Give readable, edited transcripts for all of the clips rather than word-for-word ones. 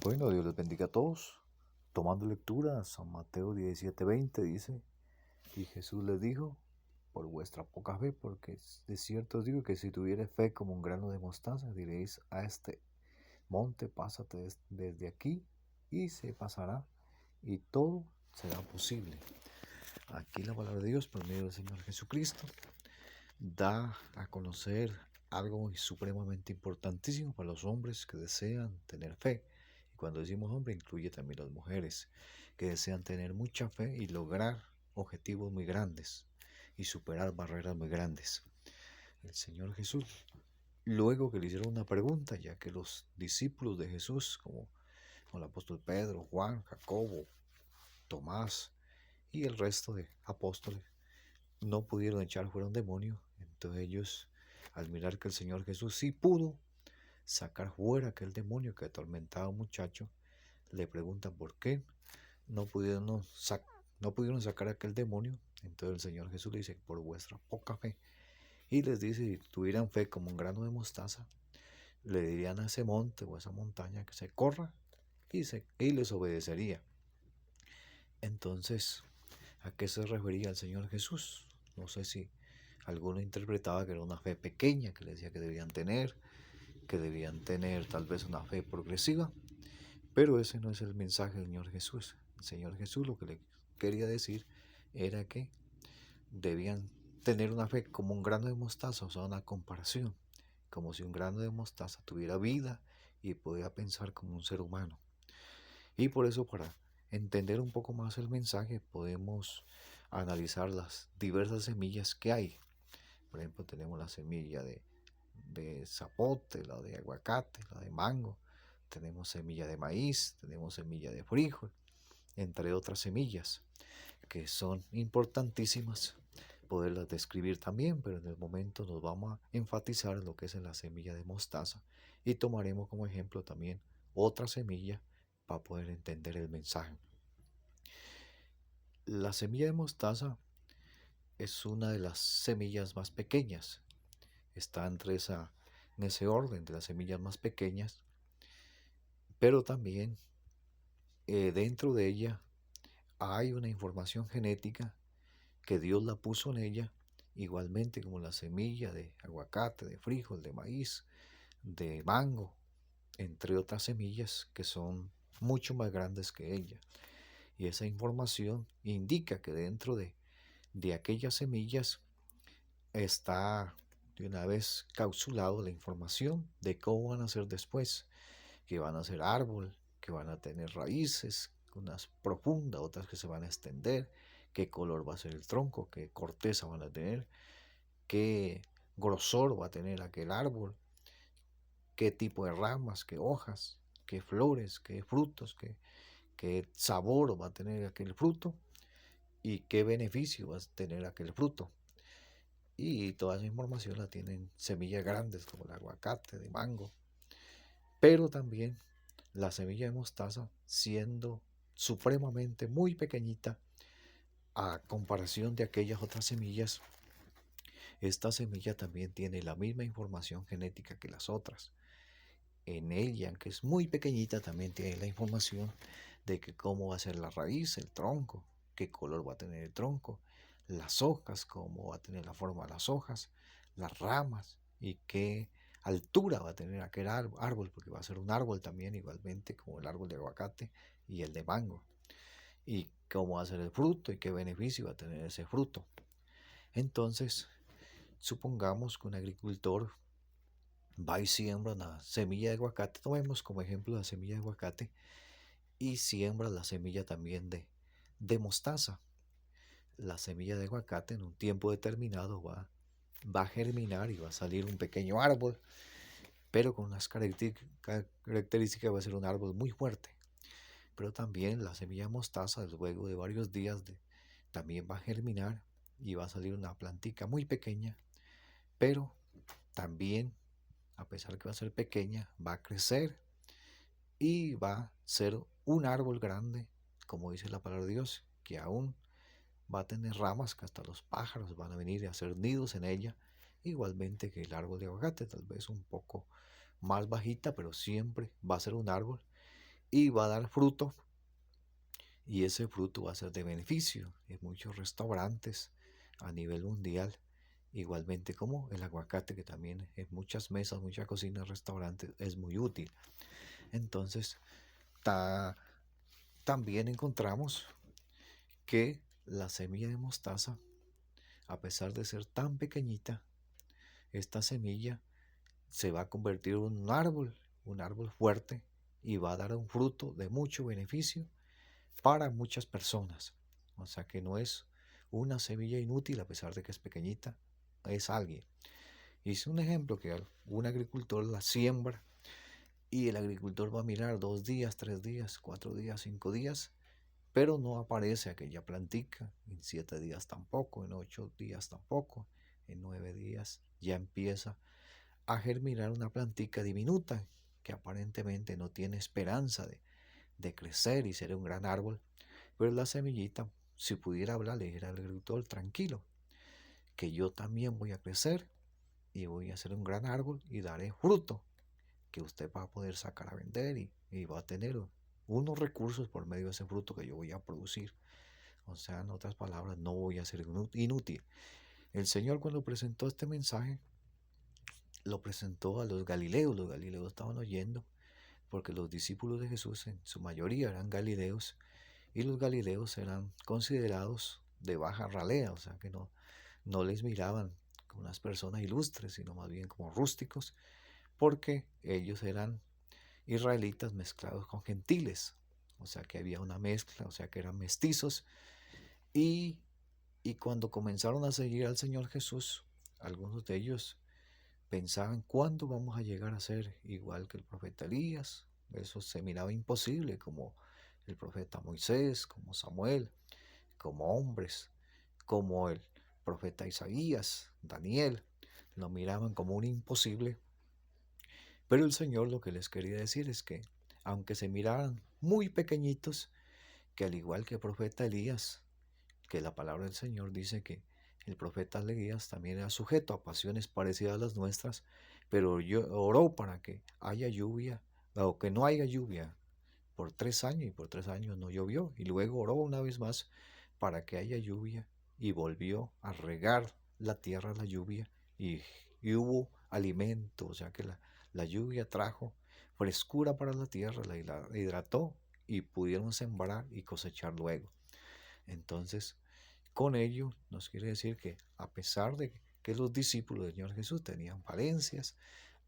Bueno, Dios les bendiga a todos. Tomando lectura, San Mateo 17:20 dice, y Jesús les dijo, por vuestra poca fe, porque de cierto os digo que si tuvierais fe como un grano de mostaza, diréis a este monte, pásate desde aquí, y se pasará, y todo será posible. Aquí la palabra de Dios, por medio del Señor Jesucristo, da a conocer algo supremamente importantísimo para los hombres que desean tener fe. Y cuando decimos hombre, incluye también las mujeres que desean tener mucha fe y lograr objetivos muy grandes y superar barreras muy grandes. El Señor Jesús, luego que le hicieron una pregunta, ya que los discípulos de Jesús, como el apóstol Pedro, Juan, Jacobo, Tomás y el resto de apóstoles, no pudieron echar fuera un demonio. Entonces ellos, al mirar que el Señor Jesús sí pudo sacar fuera aquel demonio que atormentaba a un muchacho, le preguntan por qué no pudieron, no pudieron sacar aquel demonio. Entonces el Señor Jesús le dice, por vuestra poca fe. Y les dice, si tuvieran fe como un grano de mostaza, le dirían a ese monte o a esa montaña que se corra y les obedecería. Entonces, ¿a qué se refería el Señor Jesús? No sé si alguno interpretaba que era una fe pequeña, que le decía que debían tener tal vez una fe progresiva, pero ese no es el mensaje del Señor Jesús. El Señor Jesús lo que le quería decir era que debían tener una fe como un grano de mostaza, o sea, una comparación, como si un grano de mostaza tuviera vida y podía pensar como un ser humano. Y por eso, para entender un poco más el mensaje, podemos analizar las diversas semillas que hay. Por ejemplo, tenemos la semilla de zapote, la de aguacate, la de mango, tenemos semilla de maíz, tenemos semilla de frijol, entre otras semillas que son importantísimas poderlas describir también, pero en el momento nos vamos a enfatizar en lo que es en la semilla de mostaza y tomaremos como ejemplo también otra semilla para poder entender el mensaje. La semilla de mostaza es una de las semillas más pequeñas, está en ese orden de las semillas más pequeñas, pero también dentro de ella hay una información genética que Dios la puso en ella, igualmente como la semilla de aguacate, de frijol, de maíz, de mango, entre otras semillas que son mucho más grandes que ella. Y esa información indica que dentro de aquellas semillas está de una vez causulado la información de cómo van a ser después, que van a ser árbol, que van a tener raíces, unas profundas, otras que se van a extender, qué color va a ser el tronco, qué corteza van a tener, qué grosor va a tener aquel árbol, qué tipo de ramas, qué hojas, qué flores, qué frutos, qué sabor va a tener aquel fruto y qué beneficio va a tener aquel fruto. Y toda esa información la tienen semillas grandes como el aguacate, de mango, pero también la semilla de mostaza, siendo supremamente muy pequeñita a comparación de aquellas otras semillas, esta semilla también tiene la misma información genética que las otras. En ella, aunque es muy pequeñita, también tiene la información de que cómo va a ser la raíz, el tronco, qué color va a tener el tronco, las hojas, cómo va a tener la forma de las hojas, las ramas y qué altura va a tener aquel árbol, porque va a ser un árbol también igualmente como el árbol de aguacate y el de mango, y cómo va a ser el fruto y qué beneficio va a tener ese fruto. Entonces, supongamos que un agricultor va y siembra una semilla de aguacate, tomemos como ejemplo la semilla de aguacate, y siembra la semilla también de mostaza. La semilla de aguacate en un tiempo determinado va a germinar y va a salir un pequeño árbol, pero con unas características, va a ser un árbol muy fuerte. Pero también la semilla de mostaza, luego de varios días, también va a germinar y va a salir una plantica muy pequeña, pero también, a pesar que va a ser pequeña, va a crecer y va a ser un árbol grande, como dice la palabra de Dios, que aún va a tener ramas que hasta los pájaros van a venir a hacer nidos en ella, igualmente que el árbol de aguacate, tal vez un poco más bajita, pero siempre va a ser un árbol y va a dar fruto, y ese fruto va a ser de beneficio en muchos restaurantes a nivel mundial, igualmente como el aguacate, que también en muchas mesas, muchas cocinas, restaurantes es muy útil. Entonces, también encontramos que la semilla de mostaza, a pesar de ser tan pequeñita, esta semilla se va a convertir en un árbol fuerte, y va a dar un fruto de mucho beneficio para muchas personas. O sea que no es una semilla inútil a pesar de que es pequeñita, es alguien. Hice un ejemplo que un agricultor la siembra, y el agricultor va a mirar 2 días, 3 días, 4 días, 5 días, pero no aparece aquella plantica, en 7 días tampoco, en 8 días tampoco, en 9 días ya empieza a germinar una plantica diminuta que aparentemente no tiene esperanza de crecer y ser un gran árbol. Pero la semillita, si pudiera hablar, le dijera al agricultor: tranquilo, que yo también voy a crecer y voy a ser un gran árbol y daré fruto que usted va a poder sacar a vender, y va a tener unos recursos por medio de ese fruto que yo voy a producir. O sea, en otras palabras, no voy a ser inútil. El Señor, cuando presentó este mensaje, lo presentó a los Galileos. Los Galileos estaban oyendo, porque los discípulos de Jesús en su mayoría eran Galileos, y los Galileos eran considerados de baja ralea, o sea que no les miraban como unas personas ilustres, sino más bien como rústicos, porque ellos eran israelitas mezclados con gentiles, o sea que había una mezcla, o sea que eran mestizos. y, y cuando comenzaron a seguir al Señor Jesús, algunos de ellos pensaban: ¿cuándo vamos a llegar a ser igual que el profeta Elías? Eso se miraba imposible, como el profeta Moisés, como Samuel, como hombres, como el profeta Isaías, Daniel. Lo miraban como un imposible. Pero el Señor lo que les quería decir es que, aunque se miraran muy pequeñitos, que al igual que el profeta Elías, que la palabra del Señor dice que el profeta Elías también era sujeto a pasiones parecidas a las nuestras, pero oró para que haya lluvia, o que no haya lluvia por 3 años, y por 3 años no llovió, y luego oró una vez más para que haya lluvia, y volvió a regar la tierra la lluvia, y hubo alimento. O sea que la lluvia trajo frescura para la tierra, la hidrató, y pudieron sembrar y cosechar luego. Entonces, con ello nos quiere decir que, a pesar de que los discípulos del Señor Jesús tenían falencias,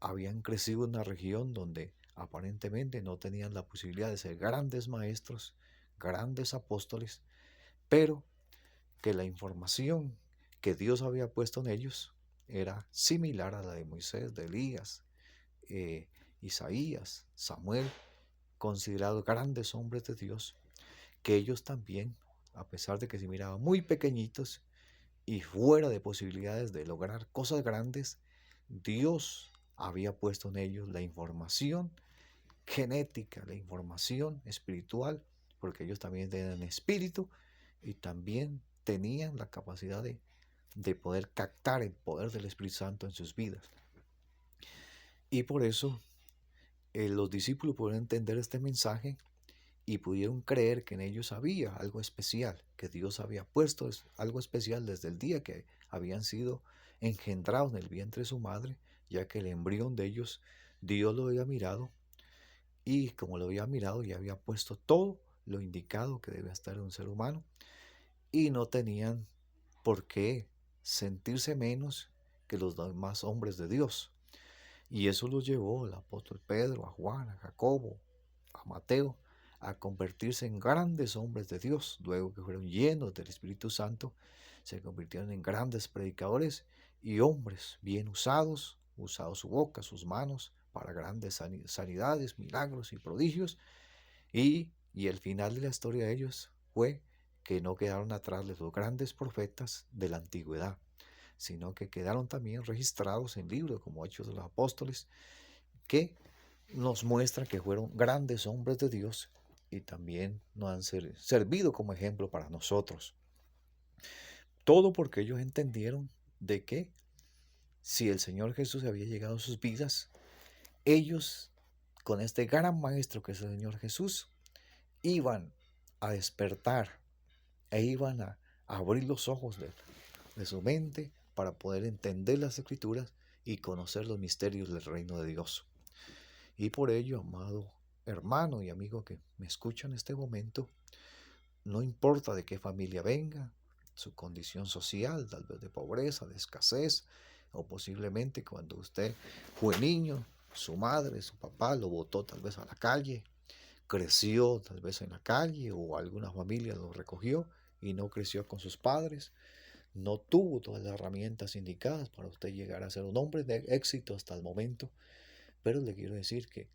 habían crecido en una región donde aparentemente no tenían la posibilidad de ser grandes maestros, grandes apóstoles, pero que la información que Dios había puesto en ellos era similar a la de Moisés, de Elías, eh, Isaías, Samuel, considerados grandes hombres de Dios, que ellos también, a pesar de que se miraban muy pequeñitos y fuera de posibilidades de lograr cosas grandes, Dios había puesto en ellos la información genética, la información espiritual, porque ellos también tenían espíritu, y también tenían la capacidad de poder captar el poder del Espíritu Santo en sus vidas. Y por eso los discípulos pudieron entender este mensaje, y pudieron creer que en ellos había algo especial, que Dios había puesto algo especial desde el día que habían sido engendrados en el vientre de su madre, ya que el embrión de ellos Dios lo había mirado, y como lo había mirado ya había puesto todo lo indicado que debe estar en un ser humano, y no tenían por qué sentirse menos que los demás hombres de Dios. Y eso los llevó al apóstol Pedro, a Juan, a Jacobo, a Mateo, a convertirse en grandes hombres de Dios. Luego que fueron llenos del Espíritu Santo, se convirtieron en grandes predicadores y hombres bien usados, su boca, sus manos, para grandes sanidades, milagros y prodigios. Y el final de la historia de ellos fue que no quedaron atrás de los grandes profetas de la antigüedad, sino que quedaron también registrados en libros como Hechos de los Apóstoles, que nos muestra que fueron grandes hombres de Dios, y también nos han servido como ejemplo para nosotros. Todo porque ellos entendieron de que, si el Señor Jesús había llegado a sus vidas, ellos con este gran maestro que es el Señor Jesús, iban a despertar e iban a abrir los ojos de su mente para poder entender las escrituras y conocer los misterios del reino de Dios. Y por ello, amado hermano y amigo que me escucha en este momento, no importa de qué familia venga, su condición social, tal vez de pobreza, de escasez, o posiblemente cuando usted fue niño, su madre, su papá lo botó tal vez a la calle, creció tal vez en la calle o alguna familia lo recogió y no creció con sus padres, no tuvo todas las herramientas indicadas para usted llegar a ser un hombre de éxito hasta el momento, pero le quiero decir que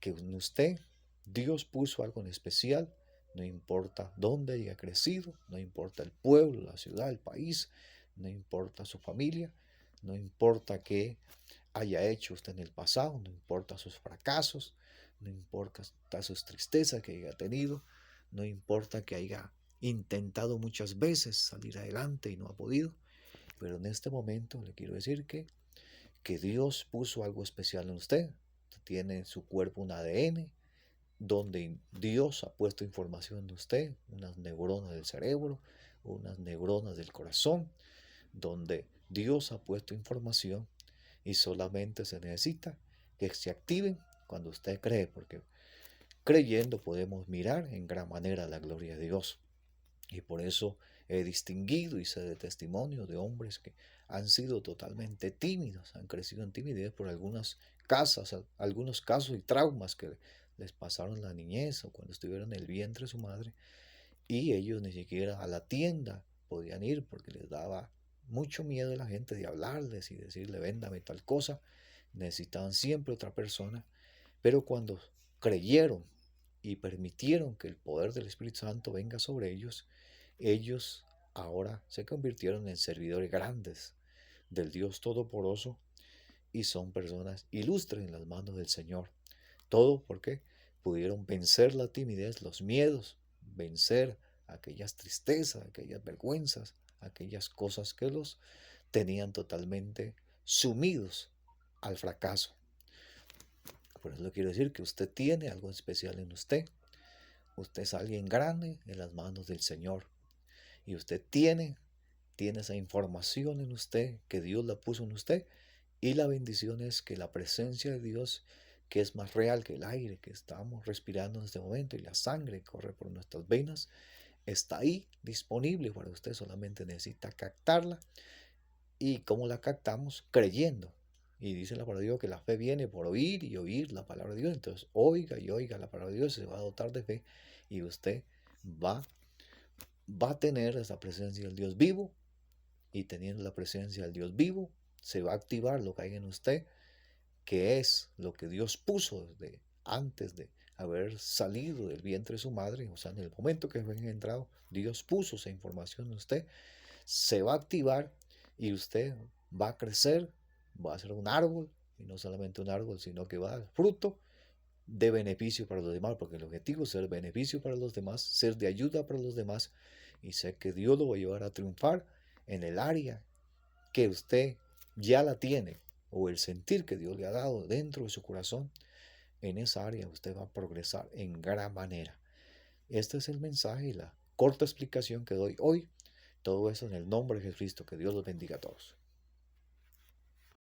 en usted Dios puso algo en especial, no importa dónde haya crecido, no importa el pueblo, la ciudad, el país, no importa su familia, no importa qué haya hecho usted en el pasado, no importa sus fracasos, no importa sus tristezas que haya tenido, no importa que haya intentado muchas veces salir adelante y no ha podido, pero en este momento le quiero decir que Dios puso algo especial en usted. Tiene en su cuerpo un ADN donde Dios ha puesto información de usted, unas neuronas del cerebro, unas neuronas del corazón, donde Dios ha puesto información y solamente se necesita que se activen cuando usted cree, porque creyendo podemos mirar en gran manera la gloria de Dios. Y por eso he distinguido y sé de testimonio de hombres que han sido totalmente tímidos, han crecido en timidez por algunos casos y traumas que les pasaron en la niñez o cuando estuvieron en el vientre de su madre, y ellos ni siquiera a la tienda podían ir porque les daba mucho miedo a la gente de hablarles y decirle véndame tal cosa, necesitaban siempre otra persona, pero cuando creyeron y permitieron que el poder del Espíritu Santo venga sobre ellos, ellos ahora se convirtieron en servidores grandes del Dios Todopoderoso y son personas ilustres en las manos del Señor. Todo porque pudieron vencer la timidez, los miedos, vencer aquellas tristezas, aquellas vergüenzas, aquellas cosas que los tenían totalmente sumidos al fracaso. Por eso quiero decir que usted tiene algo especial en usted. Usted es alguien grande en las manos del Señor. Y usted tiene esa información en usted, que Dios la puso en usted. Y la bendición es que la presencia de Dios, que es más real que el aire que estamos respirando en este momento y la sangre que corre por nuestras venas, está ahí disponible para usted. Solamente necesita captarla. ¿Y cómo la captamos? Creyendo. Y dice la palabra de Dios que la fe viene por oír y oír la palabra de Dios. Entonces, oiga y oiga la palabra de Dios, se va a dotar de fe y usted va, va a tener esa presencia del Dios vivo. Y teniendo la presencia del Dios vivo, se va a activar lo que hay en usted, que es lo que Dios puso desde antes de haber salido del vientre de su madre. O sea, en el momento que fue engendrado, Dios puso esa información en usted, se va a activar y usted va a crecer, va a ser un árbol, y no solamente un árbol, sino que va a dar fruto de beneficio para los demás, porque el objetivo es ser beneficio para los demás, ser de ayuda para los demás, y sé que Dios lo va a llevar a triunfar en el área que usted ya la tiene, o el sentir que Dios le ha dado dentro de su corazón, en esa área usted va a progresar en gran manera. Este es el mensaje y la corta explicación que doy hoy. Todo eso en el nombre de Jesucristo. Que Dios los bendiga a todos.